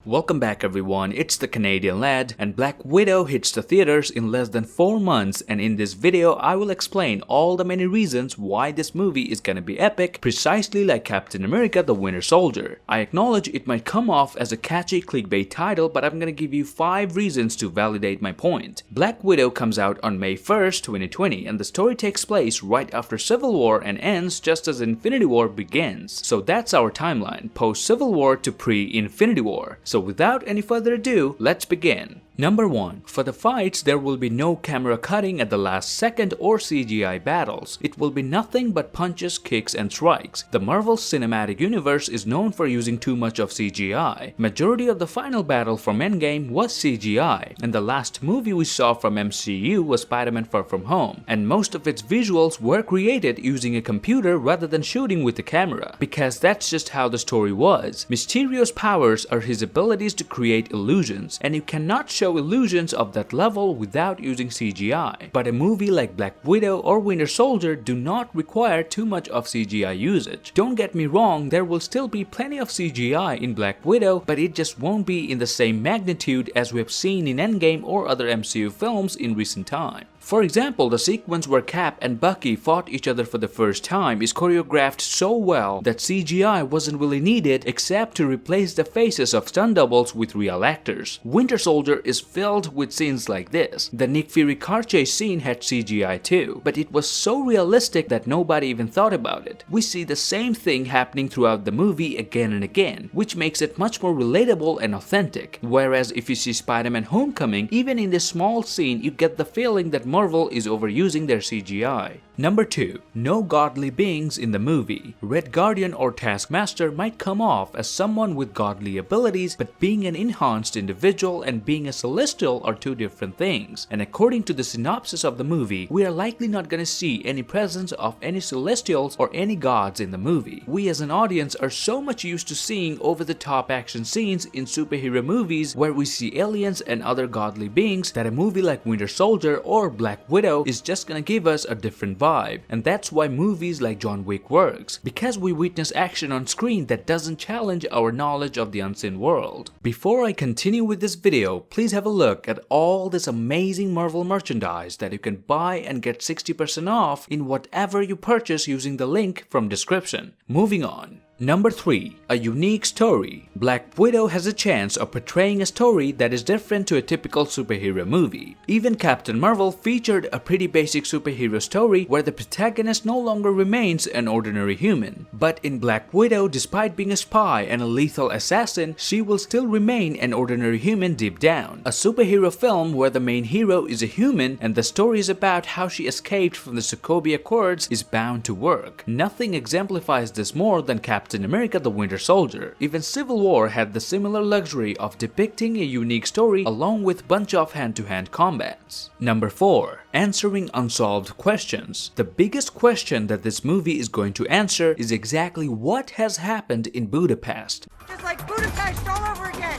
Welcome back everyone, it's the Canadian lad, and Black Widow hits the theaters in less than 4 months, and in this video I will explain all the many reasons why this movie is gonna be epic, precisely like Captain America the Winter Soldier. I acknowledge it might come off as a catchy clickbait title, but I'm gonna give you 5 reasons to validate my point. Black Widow comes out on May 1st, 2020, and the story takes place right after Civil War and ends just as Infinity War begins. So that's our timeline, post-Civil War to pre-Infinity War. So without any further ado, let's begin. Number 1. For the fights, there will be no camera cutting at the last second or CGI battles. It will be nothing but punches, kicks, and strikes. The Marvel Cinematic Universe is known for using too much of CGI. Majority of the final battle from Endgame was CGI, and the last movie we saw from MCU was Spider-Man Far From Home, and most of its visuals were created using a computer rather than shooting with the camera, because that's just how the story was. Mysterio's powers are his abilities to create illusions, and you cannot show illusions of that level without using CGI. But a movie like Black Widow or Winter Soldier do not require too much of CGI usage. Don't get me wrong, there will still be plenty of CGI in Black Widow, but it just won't be in the same magnitude as we have seen in Endgame or other MCU films in recent time. For example, the sequence where Cap and Bucky fought each other for the first time is choreographed so well that CGI wasn't really needed except to replace the faces of stunt doubles with real actors. Winter Soldier is filled with scenes like this. The Nick Fury car chase scene had CGI too, but it was so realistic that nobody even thought about it. We see the same thing happening throughout the movie again and again, which makes it much more relatable and authentic. Whereas if you see Spider-Man Homecoming, even in this small scene you get the feeling that Marvel is overusing their CGI. Number 2. No godly beings in the movie. Red Guardian or Taskmaster might come off as someone with godly abilities, but being an enhanced individual and being a celestial are two different things. And according to the synopsis of the movie, we are likely not gonna see any presence of any celestials or any gods in the movie. We as an audience are so much used to seeing over-the-top action scenes in superhero movies where we see aliens and other godly beings that a movie like Winter Soldier or Black Widow is just gonna give us a different vibe. And that's why movies like John Wick works, because we witness action on screen that doesn't challenge our knowledge of the unseen world. Before I continue with this video, please have a look at all this amazing Marvel merchandise that you can buy and get 60% off in whatever you purchase using the link from description. Moving on. Number 3. A unique story. Black Widow has a chance of portraying a story that is different to a typical superhero movie. Even Captain Marvel featured a pretty basic superhero story where the protagonist no longer remains an ordinary human. But in Black Widow, despite being a spy and a lethal assassin, she will still remain an ordinary human deep down. A superhero film where the main hero is a human and the story is about how she escaped from the Sokovia Accords is bound to work. Nothing exemplifies this more than Captain America the Winter Soldier. Even Civil War had the similar luxury of depicting a unique story along with bunch of hand-to-hand combats. Number 4. Answering unsolved questions. The biggest question that this movie is going to answer is exactly what has happened in Budapest. Just like Budapest all over again!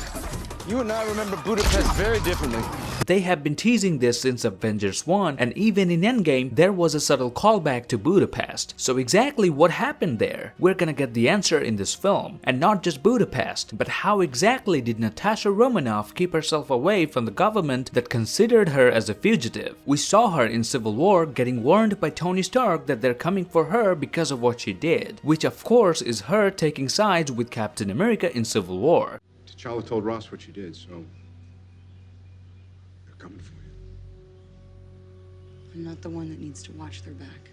You and I remember Budapest very differently. They have been teasing this since Avengers 1, and even in Endgame there was a subtle callback to Budapest. So exactly what happened there? We're gonna get the answer in this film. And not just Budapest, but how exactly did Natasha Romanoff keep herself away from the government that considered her as a fugitive? We saw her in Civil War getting warned by Tony Stark that they're coming for her because of what she did, which of course is her taking sides with Captain America in Civil War. T'Challa told Ross what you did, so they're coming for you. I'm not the one that needs to watch their back.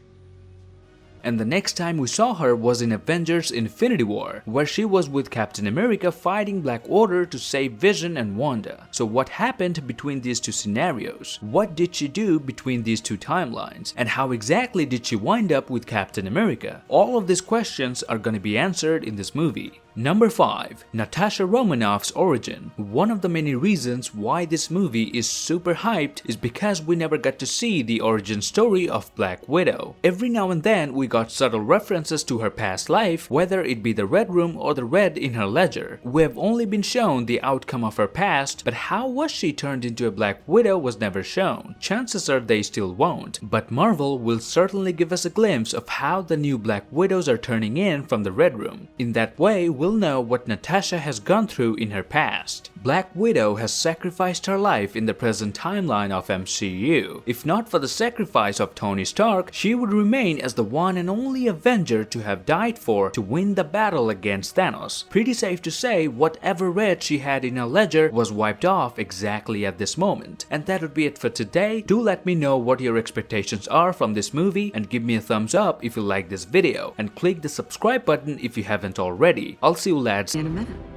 And the next time we saw her was in Avengers Infinity War, where she was with Captain America fighting Black Order to save Vision and Wanda. So what happened between these two scenarios? What did she do between these two timelines? And how exactly did she wind up with Captain America? All of these questions are going to be answered in this movie. Number 5. Natasha Romanoff's origin. One of the many reasons why this movie is super hyped is because we never got to see the origin story of Black Widow. Every now and then we got subtle references to her past life, whether it be the Red Room or the red in her ledger. We have only been shown the outcome of her past, but how was she turned into a Black Widow was never shown. Chances are they still won't, but Marvel will certainly give us a glimpse of how the new Black Widows are turning in from the Red Room. In that way, we'll will know what Natasha has gone through in her past. Black Widow has sacrificed her life in the present timeline of MCU. If not for the sacrifice of Tony Stark, she would remain as the one and only Avenger to have died for to win the battle against Thanos. Pretty safe to say whatever red she had in her ledger was wiped off exactly at this moment. And that would be it for today. Do let me know what your expectations are from this movie and give me a thumbs up if you like this video and click the subscribe button if you haven't already. I'll see you lads In a minute.